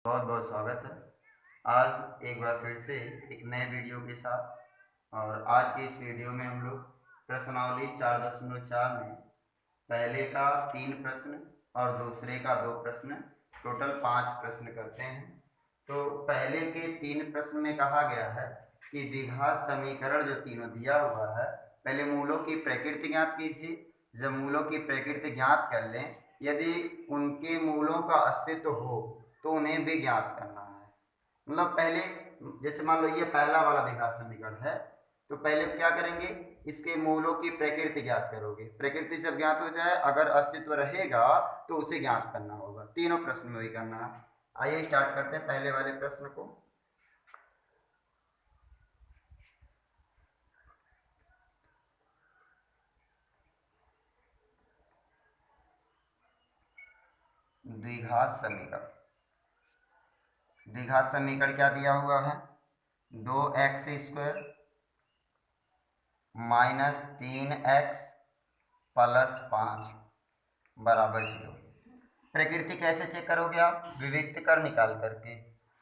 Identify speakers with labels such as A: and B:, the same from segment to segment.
A: बहुत बहुत स्वागत है। आज एक बार फिर से एक नए वीडियो के साथ। और आज के इस वीडियो में हम लोग प्रश्नावली 4.4 में पहले का 3 प्रश्न और दूसरे का 2 प्रश्न, टोटल 5 प्रश्न करते हैं। तो पहले के 3 प्रश्न में कहा गया है कि द्विघात समीकरण जो तीनों दिया हुआ है, पहले मूलों की प्रकृति ज्ञात कीजिए। जब मूलों की प्रकृति ज्ञात कर लें, यदि उनके मूलों का अस्तित्व हो तो उन्हें भी ज्ञात करना है। मतलब पहले जैसे मान लो ये पहला वाला द्विघात समीकरण है, तो पहले क्या करेंगे, इसके मूलों की प्रकृति ज्ञात करोगे। प्रकृति जब ज्ञात हो जाए, अगर अस्तित्व रहेगा तो उसे ज्ञात करना होगा। तीनों प्रश्न में वही करना है। आइए स्टार्ट करते हैं पहले वाले प्रश्न को। द्विघात समीकरण, द्विघात समीकरण क्या दिया हुआ है, 2x² माइनस 3x प्लस 5 बराबर 0। प्रकृति कैसे चेक करोगे आप, विविक्त कर निकाल करके,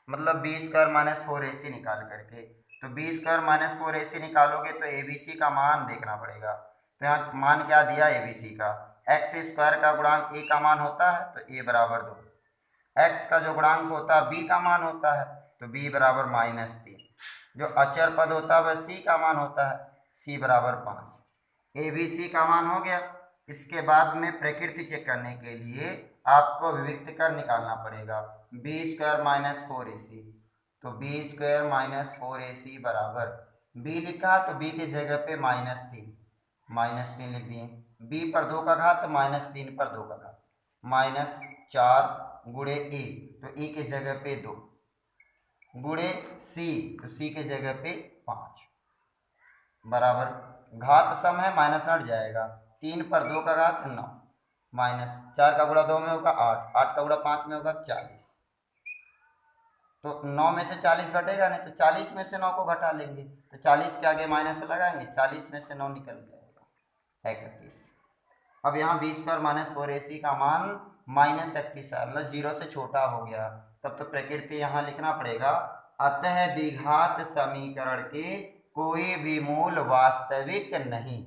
A: मतलब b² माइनस 4ac निकाल करके। तो b² माइनस 4ac निकालोगे तो abc का मान देखना पड़ेगा। तो यहाँ मान क्या दिया abc का, x² का गुणांक a का मान होता है तो a बराबर 2, x का जो गुणांक होता है b का मान होता है तो b बराबर -3, जो अचर पद होता है वह c का मान होता है, c बराबर 5। abc का मान हो गया। इसके बाद में प्रकृति चेक करने के लिए आपको विविक्त कर निकालना पड़ेगा, b² माइनस 4ac। तो b² माइनस 4ac बराबर b लिखा तो b की जगह पे -3 लिख दिए। b पर 2 का घात तो -3 पर 2 का घात, -4 गुणे ए, तो ए की जगह पे 2 गुणे सी, तो सी की जगह पे 5 बराबर, घात सम है माइनस हट जाएगा, 3 पर 2 का घात 9, माइनस 4 का गुणा 2 में होगा 8, 8 का गुणा 5 में होगा 40। तो 9 में से 40 घटेगा नहीं, तो 40 में से 9 को घटा लेंगे, तो 40 के आगे माइनस लगाएंगे, 40 में से 9 निकल जाएगा 31। अब यहाँ b² माइनस 4ac का मान -31 है, मतलब 0 से छोटा हो गया। तब तो प्रकृति यहाँ लिखना पड़ेगा, अतः द्विघात समीकरण के कोई भी मूल वास्तविक नहीं,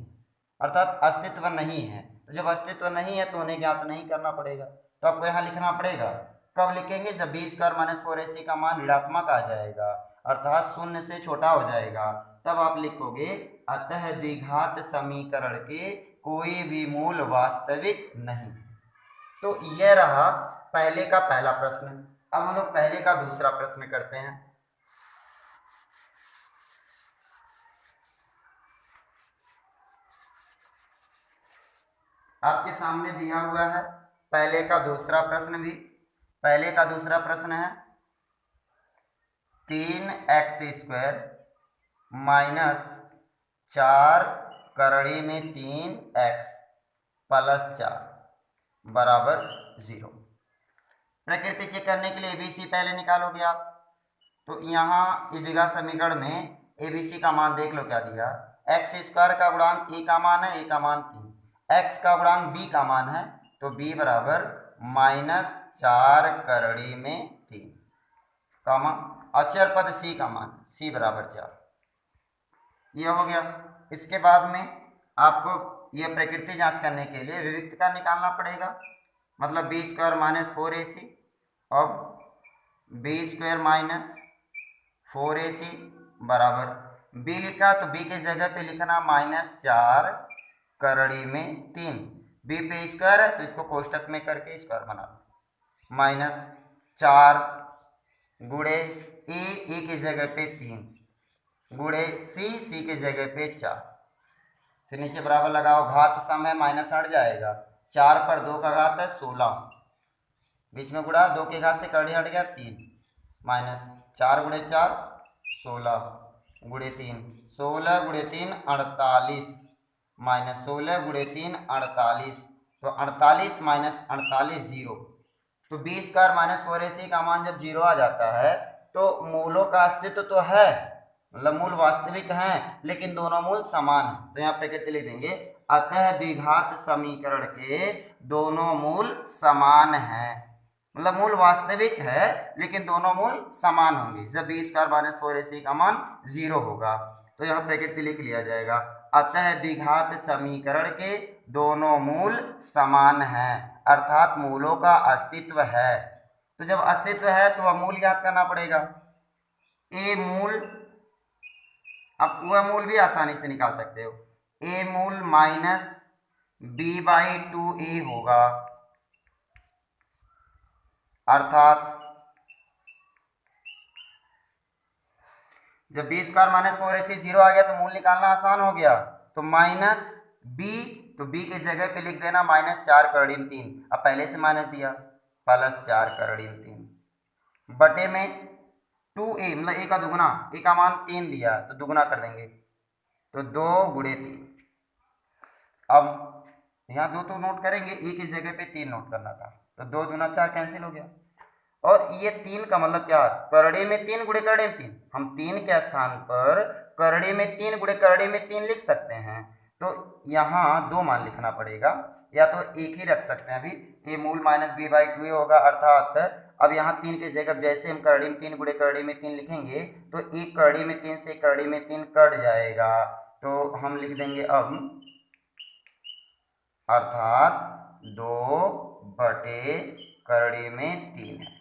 A: अर्थात अस्तित्व नहीं है। तो जब अस्तित्व नहीं है तो उन्हें ज्ञात नहीं करना पड़ेगा। तो आपको यहाँ लिखना पड़ेगा, कब लिखेंगे, जब b² माइनस 4ac का मान ऋणात्मक आ जाएगा, अर्थात 0 से छोटा हो जाएगा, तब आप लिखोगे अतः द्विघात समीकरण के कोई भी मूल वास्तविक नहीं। तो यह रहा पहले का पहला प्रश्न। अब हम लोग पहले का दूसरा प्रश्न करते हैं। आपके सामने दिया हुआ है पहले का दूसरा प्रश्न भी। पहले का दूसरा प्रश्न है 3x² माइनस 4 करड़ी में 3x प्लस 4 बराबर 0। प्रकृति चेक करने के लिए एबीसी पहले निकालोगे आप। तो यहाँ इस द्विघात समीकरण में एबीसी का मान देख लो क्या दिया, x² का गुणांक a का मान है, a का मान 3, x का गुणांक b का मान है, तो b बराबर -4 करड़ी में 3, कामा अचर पद c का मान c बराबर 4। यह हो गया। इसके बाद में आपको यह प्रकृति जांच करने के लिए विविक्त का निकालना पड़ेगा, मतलब b² माइनस 4ac, अब b² माइनस 4ac बराबर b लिखा तो b की जगह पे लिखना -4 करड़ी में 3, b पे स्क्वायर है तो इसको कोष्टक में करके स्क्वायर बना लो, -4 गुणे ए की जगह पे 3 गुणे सी की जगह पे 4, फिर नीचे बराबर लगाओ, घात सम है माइनस हट जाएगा, 4 पर 2 का घात है 16, बीच में गुणा 2 के घात से करड़ी हट गया 3, -4 गुणे 4 16 गुणे 3, 16 गुणे 3 48, -16 गुणे 3 48, तो 48 माइनस 48 0। तो b² माइनस 4ac का मान जब 0 आ जाता है तो मूलों का अस्तित्व तो है, मतलब मूल वास्तविक हैं, लेकिन दोनों मूल समान हैं। तो यहाँ प्रकृति लिख देंगे, अतः द्विघात समीकरण के दोनों मूल समान हैं, मतलब मूल वास्तविक है लेकिन दोनों मूल समान होंगे। जब बी स्क्वायर माइनस 4ac का मान 0 होगा तो यहाँ प्रकृति लिख लिया जाएगा। अतः द्विघात समीकरण के दोनों मूल समान हैं, अर्थात मूलों का अस्तित्व है। तो जब अस्तित्व है तो वह मूल ज्ञात करना पड़ेगा। ए मूल, अब वह मूल भी आसानी से निकाल सकते हो। ए मूल माइनस b/2a होगा, अर्थात जब बी स्क्वायर माइनस 4ac 0 आ गया तो मूल निकालना आसान हो गया। तो माइनस बी, तो बी की जगह पे लिख देना -4 अब पहले से माइनस दिया, +4 बटे में 2a, मतलब a का दुगना, a का मान 3 दिया तो दुगना कर देंगे, तो 2 × 3। अब यहाँ 2 तो नोट करेंगे, a की जगह पे 3 नोट करना था, तो 2 दूना 4 कैंसिल हो गया। और ये 3 का मतलब क्या, करड़े में 3 × करड़े में 3, हम 3 के स्थान पर करड़े में 3 × करड़े में 3 लिख सकते हैं। तो यहाँ 2 मान लिखना पड़ेगा, या तो एक ही रख सकते हैं अभी, a मूल माइनस b/2a होगा, अर्थात अब यहाँ 3 के जगह जैसे हम करड़े में 3 × करड़े में 3 लिखेंगे तो एक करड़े में 3 से करड़े में 3 कट जाएगा, तो हम लिख देंगे अब, अर्थात 2/करड़े में 3 है।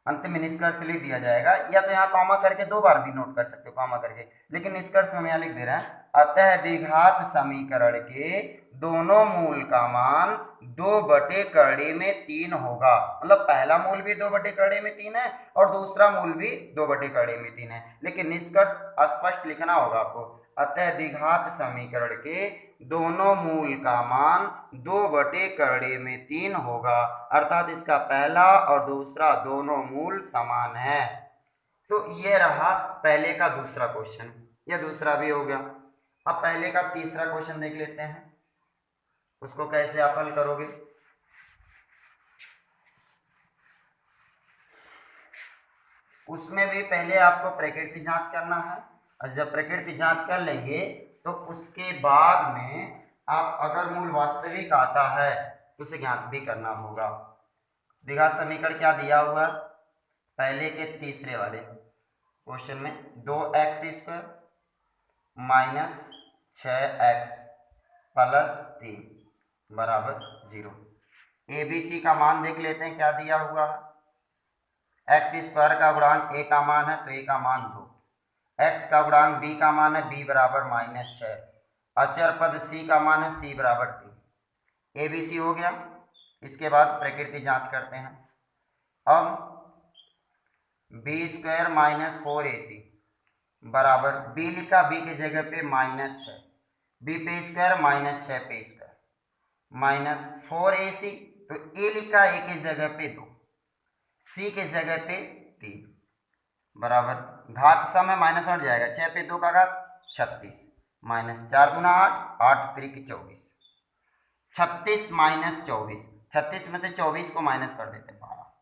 A: अंत में निष्कर्ष लिख दिया जाएगा, या तो यहाँ कॉमा करके 2 बार भी नोट कर सकते हो कॉमा करके, लेकिन निष्कर्ष में हम यहाँ लिख दे रहे हैं। अतः द्विघात समीकरण के दोनों मूल का मान 2/करड़े में 3 होगा, मतलब पहला मूल भी 2/करड़े में 3 है और दूसरा मूल भी 2/करड़े में 3 है, लेकिन निष्कर्ष स्पष्ट लिखना होगा आपको। अतः द्विघात समीकरण के दोनों मूल का मान 2/करड़े में 3 होगा, अर्थात इसका पहला और दूसरा दोनों मूल समान है। तो ये रहा पहले का दूसरा क्वेश्चन, यह दूसरा भी हो गया। अब पहले का तीसरा क्वेश्चन देख लेते हैं, उसको कैसे आप हल करोगे। उसमें भी पहले आपको प्रकृति जांच करना है, और जब प्रकृति जांच कर लेंगे तो उसके बाद में आप अगर मूल वास्तविक आता है तो उसे ज्ञात भी करना होगा। द्विघात समीकरण क्या दिया हुआ, पहले के तीसरे वाले क्वेश्चन में 2x² माइनस 6x प्लस 3 बराबर 0। ABC का मान देख लेते हैं क्या दिया हुआ है। x² का गुणांक a का मान है तो a का मान 2, x का गुणांक b का मान है b बराबर -6, अचर पद c का मान है c बराबर 3। ABC हो गया। इसके बाद प्रकृति जांच करते हैं। अब b² माइनस 4ac बराबर b लिखा, b की जगह पे -6, b पे स्क्वायर माइनस 6 पे स्क्वायर माइनस 4ac, तो a लिखा, a की जगह पे 2, c की जगह पे 3 बराबर घात सम है माइनस हट जाएगा, 6 पे 2 का घात 36 माइनस 4 दूना 8, 8 3 24, 36 माइनस 24, 36 में से 24 को माइनस कर देते 12,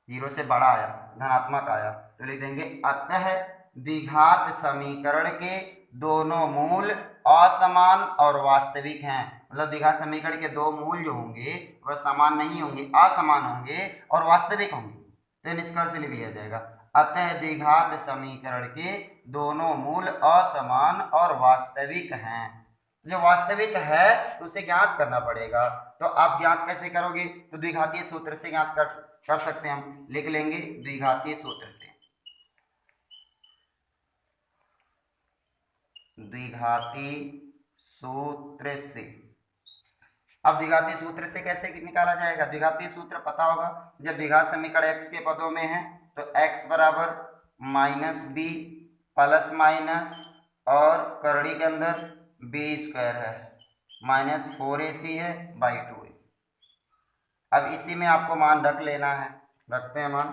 A: 0 से बड़ा आया धनात्मक आया तो लिख देंगे अतः द्विघात समीकरण के दोनों मूल असमान और वास्तविक हैं। मतलब द्विघात समीकरण के दो मूल जो होंगे वह समान नहीं होंगे, असमान होंगे और वास्तविक होंगे, तो निष्कर्ष लिख लिया जाएगा। अतः द्विघात समीकरण के दोनों मूल असमान और वास्तविक हैं। जो वास्तविक है तो उसे ज्ञात करना पड़ेगा, तो आप ज्ञात कैसे करोगे, तो द्विघातीय सूत्र से ज्ञात कर सकते हैं। हम लिख लेंगे द्विघातीय सूत्र से, द्विघातीय सूत्र से। अब द्विघातीय सूत्र से कैसे निकाला जाएगा, द्विघातीय सूत्र पता होगा, जब द्विघात समीकरण x के पदों में है तो x बराबर -b प्लस माइनस और करड़ी के अंदर b² है माइनस 4ac है बाई 2a। अब इसी में आपको मान रख लेना है, रखते हैं मान।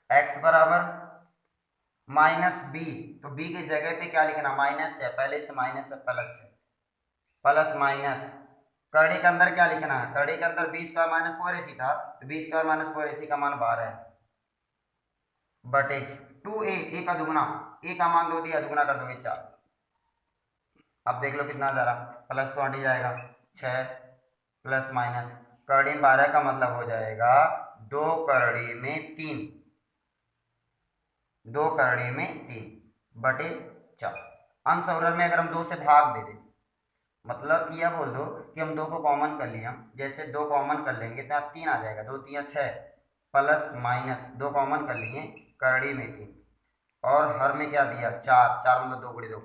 A: x बराबर -b, तो b की जगह पे क्या लिखना, माइनस है, पहले से माइनस है, प्लस है, प्लस माइनस करड़ी के अंदर क्या लिखना है, करड़ी के अंदर b² माइनस 4ac था तो b² माइनस 4ac का मान 12 है बटे 2a, a का दुगना, a का मान 2 दिया, दुगना कर दोगे 4। अब देख लो कितना जा रहा, प्लस तो हट ही जाएगा, 6 प्लस माइनस करड़ी में 12 का मतलब हो जाएगा 2 करड़ी में 3, 2 करड़ी में 3 बटे 4। अंश और हर में अगर हम 2 से भाग दे दें, मतलब यह बोल दो कि हम 2 को कॉमन कर लिए, हम जैसे 2 कॉमन कर लेंगे तो यहाँ 3 आ जाएगा, 2 3 6 प्लस माइनस 2 कॉमन कर लिए करड़ी में 3 और हर में क्या दिया 4, 4 मतलब 2 गुणे 2,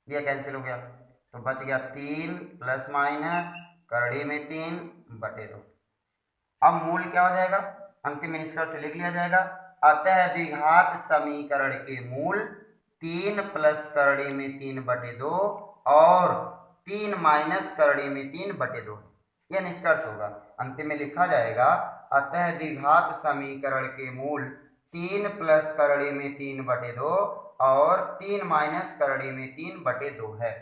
A: यह कैंसिल हो गया तो बच गया 3 प्लस माइनस करड़ी में 3 बटे 2। अब मूल क्या हो जाएगा, अंतिम निष्कर्ष लिख लिया जाएगा। अतः द्विघात समीकरण के मूल 3 प्लस करड़ी में 3 बटे 2 और 3 माइनस करड़ी में 3 बटे 2, यह निष्कर्ष होगा। अंतिम में लिखा जाएगा अतः द्विघात समीकरण के मूल 3 प्लस करड़ी में 3 बटे 2 और 3 माइनस करड़ी में 3 बटे 2 है।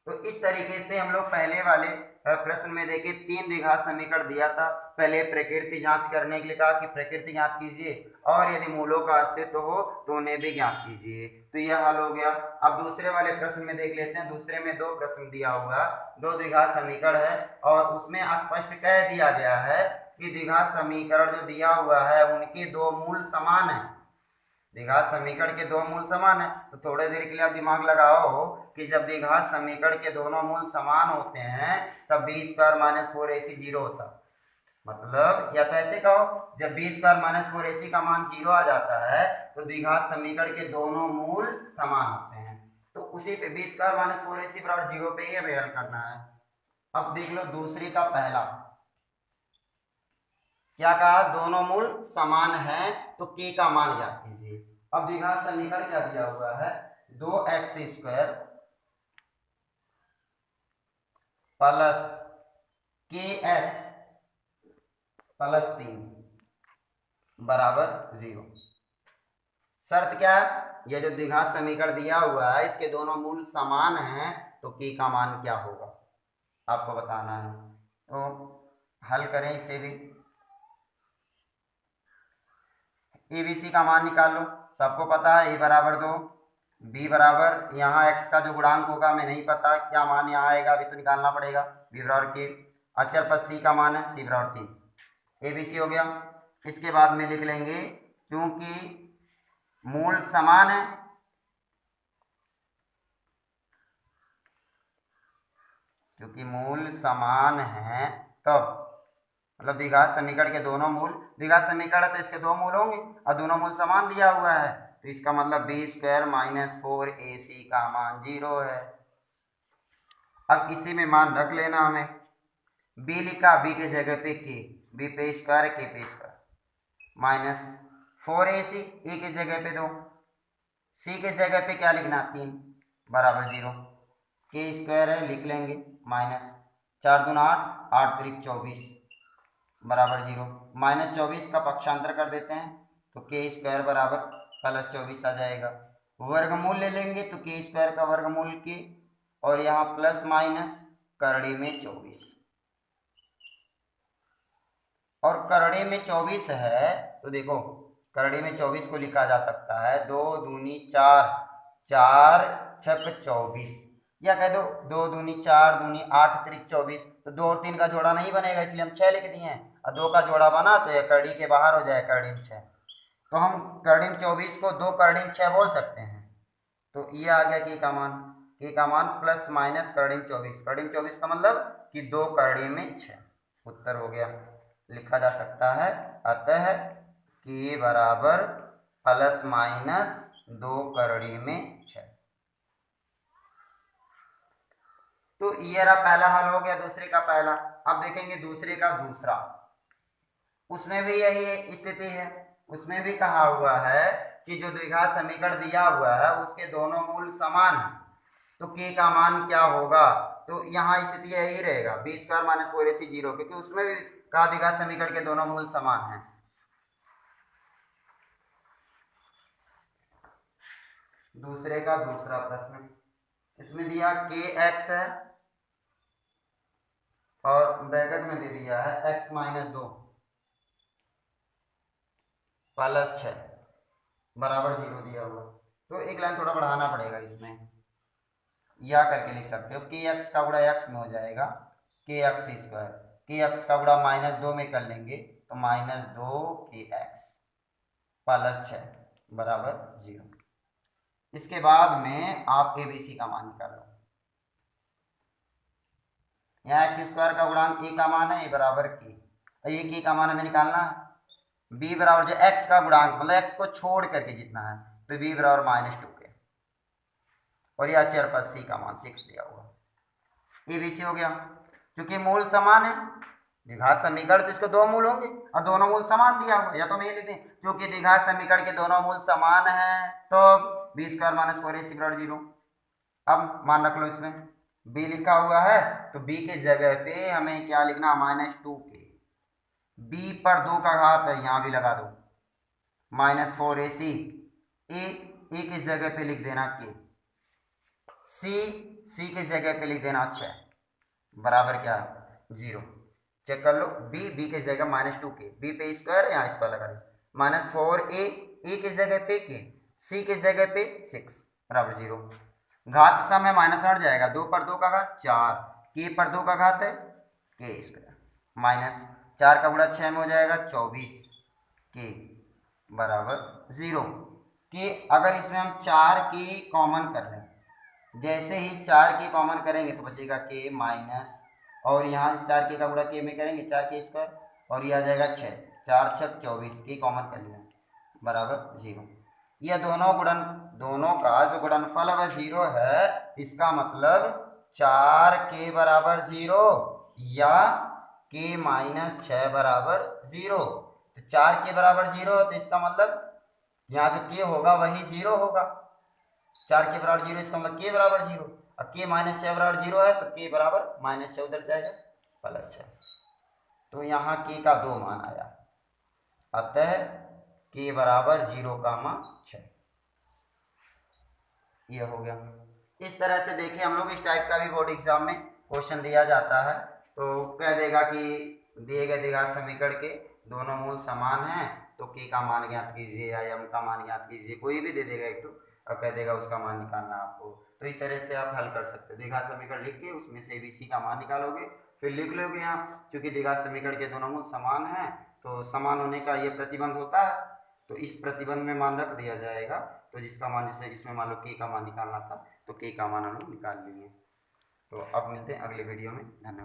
A: तो इस तरीके से हम लोग पहले वाले प्रश्न में देखे 3 द्विघात समीकरण दिया था। पहले प्रकृति जांच करने के लिए कहा कि प्रकृति ज्ञात कीजिए और यदि मूलों का अस्तित्व हो तो उन्हें भी ज्ञात कीजिए, तो यह हल हो गया। अब दूसरे वाले प्रश्न में देख लेते हैं। दूसरे में 2 प्रश्न दिया हुआ, 2 द्विघात समीकरण है और उसमें स्पष्ट कह दिया गया है कि द्विघात समीकरण जो दिया हुआ है उनके 2 मूल समान है। द्विघात समीकरण के 2 मूल समान है तो थोड़ी देर के लिए आप दिमाग लगाओ कि जब द्विघात समीकरण के दोनों मूल समान होते हैं तब बी स्क्वायर माइनस 4ac 0 होता। मतलब या तो ऐसे कहो जब बी स्क्वायर माइनस 4ac का मान 0 आ जाता है तो द्विघात समीकरण के दोनों मूल समान होते हैं। तो उसी पे बी स्क्वायर माइनस 4ac बराबर 0 पे ही हमें हल करना है। अब देख लो दूसरी का पहला क्या कहा, दोनों मूल समान हैं तो k का मान ज्ञात कीजिए। अब द्विघात समीकरण क्या दिया हुआ है, 2x square plus kx plus 3 बराबर 0। शर्त क्या है, यह जो द्विघात समीकरण दिया हुआ है इसके दोनों मूल समान हैं तो k का मान क्या होगा आपको बताना है। तो हल करें इसे भी, ABC का मान निकाल लो, सबको पता है a बराबर 2, b बराबर यहाँ x का जो गुणांक होगा हमें नहीं पता क्या मान यहाँ आएगा, अभी तो निकालना पड़ेगा। b बराबर k, अचर पर c का मान है c बराबर 3, ABC हो गया। इसके बाद में लिख लेंगे क्योंकि मूल समान है क्योंकि मूल समान है तब मतलब द्विघात समीकरण के दोनों मूल, द्विघात समीकरण है तो इसके 2 मूल होंगे और दोनों मूल समान दिया हुआ है तो इसका मतलब बी स्क्वायर माइनस 4ac का मान 0 है। अब इसी में मान रख लेना हमें, b लिखा, b की जगह पे k, b पे स्क्वायर k पे स्क्वायर माइनस 4ac, a की जगह पे 2, c की जगह पे क्या लिखना 3 बराबर 0, k स्क्वायर है लिख लेंगे माइनस 4 दूना 8, 8 त्रिक 24 बराबर 0, माइनस 24 का पक्षांतर कर देते हैं तो k स्क्वायर बराबर प्लस 24 आ जाएगा। वर्गमूल ले लेंगे तो k स्क्वायर का वर्गमूल k और यहाँ प्लस माइनस करड़ी में 24 और करड़ी में 24 है तो देखो करड़ी में 24 को लिखा जा सकता है 2 दूनी 4, 4 छक 24 या कह दो 2 दूनी 4 दूनी 8 त्रिक 24, तो 2 और 3 का जोड़ा नहीं बनेगा इसलिए हम 6 लिख दिए हैं और 2 का जोड़ा बना तो यह करड़ी के बाहर हो जाए करड़ी में 6, तो हम करड़ी में 24 को 2 करड़ी में 6 बोल सकते हैं। तो ये आ गया k का मान प्लस माइनस करड़ी में 24, करड़ी में 24 का मतलब कि 2 करड़ी में 6, उत्तर हो गया। लिखा जा सकता है अतः k बराबर प्लस माइनस 2 करड़ी में 6। तो ये रहा पहला हल हो गया दूसरे का पहला। अब देखेंगे दूसरे का दूसरा, उसमें भी यही स्थिति है, उसमें भी कहा हुआ है कि जो द्विघात समीकरण दिया हुआ है उसके दोनों मूल समान है तो k का मान क्या होगा, तो यहाँ स्थिति यही रहेगा बी स्क्वायर माइनस 4ac 0, क्योंकि उसमें भी कहा द्विघात समीकरण के दोनों मूल समान हैं। दूसरे का दूसरा प्रश्न, इसमें दिया kx है और ब्रैकेट में दे दिया है x माइनस 2 प्लस 6 बराबर 0 दिया हुआ, तो एक लाइन थोड़ा बढ़ाना पड़ेगा, इसमें या करके लिख सकते हो कि x का गुणा x में हो जाएगा के एक्स स्क्वायर, के एक्स का गुणा -2 में कर लेंगे तो -2 के एक्स प्लस 6 बराबर 0। इसके बाद में आप ABC का मान निकाल लो। यहाँ एक्स स्क्वायर का गुणांक ए का मान है, ए बराबर के, ये के का मान हमें निकालना है। बी बराबर जो एक्स का गुणांक मतलब एक्स को छोड़ करके जितना है तो बी बराबर -2 के, और यह चर पर सी का मान 6 दिया हुआ। ABC हो गया। क्योंकि मूल समान है, द्विघात समीकरण तो इसके दो मूल होंगे और दोनों मूल समान दिया हुआ, या तो मैं लेते हैं क्योंकि द्विघात समीकरण के दोनों मूल समान हैं तो बी स्क्वायर माइनस 4ac बराबर 0। अब मान रख लो इसमें b लिखा हुआ है तो b के जगह पे हमें क्या लिखना, -2 के, b पर 2 का घात है यहाँ भी लगा दो, -4ac, ए की जगह पे लिख देना k, सी की जगह पे लिख देना 6 बराबर क्या 0। चेक कर लो, बी की जगह -2 के, बी पे स्क्वायर यहाँ स्क्वायर लगा दो, -4a की जगह पे के, सी की जगह पे 6 बराबर 0। घात समय माइनस हट जाएगा, 2 पर 2 का घात 4, के पर 2 का घात है के स्क्वायर, माइनस 4 का गुणा 6 में हो जाएगा 24 के बराबर 0। के अगर इसमें हम 4 के कॉमन कर लें, जैसे ही 4 के कॉमन करेंगे तो बचेगा के माइनस, और यहाँ 4 के का गुणा के में करेंगे 4 के स्क्वायर, और ये आ जाएगा 6, 4 6 24 के कॉमन कर लिया बराबर 0। यह दोनों का जो गुणनफल है 0 है, इसका मतलब 4 के बराबर 0 या के -6 बराबर 0। तो 4 के बराबर 0 तो इसका मतलब यहाँ जो के होगा वही 0 होगा, 4 के बराबर 0 इसका मतलब के बराबर 0, और के -6 बराबर 0 है तो के बराबर -6 उधर जाएगा +6। तो यहाँ के का 2 मान आया, अतः के बराबर 0 का मान 6। ये हो गया। इस तरह से देखिए हम लोग इस टाइप का भी बोर्ड एग्जाम में क्वेश्चन दिया जाता है, तो कह देगा कि दिए गए द्विघात समीकरण के दोनों मूल समान हैं तो के का मान ज्ञात कीजिए या एम का मान ज्ञात कीजिए, कोई भी दे देगा एक तो, और कह देगा उसका मान निकालना आपको। तो इस तरह से आप हल कर सकते हो, द्विघात समीकरण लिख के उसमें से ABC का मान निकालोगे, फिर लिख लोगे यहाँ क्योंकि द्विघात समीकरण के दोनों मूल समान हैं तो समान होने का ये प्रतिबंध होता है, तो इस प्रतिबंध में मान रख दिया जाएगा, तो जिसका मान जैसे इसमें मान लो के का मान निकालना था तो के का मान हम लोग निकाल लेंगे। तो अब मिलते हैं अगले वीडियो में, धन्यवाद।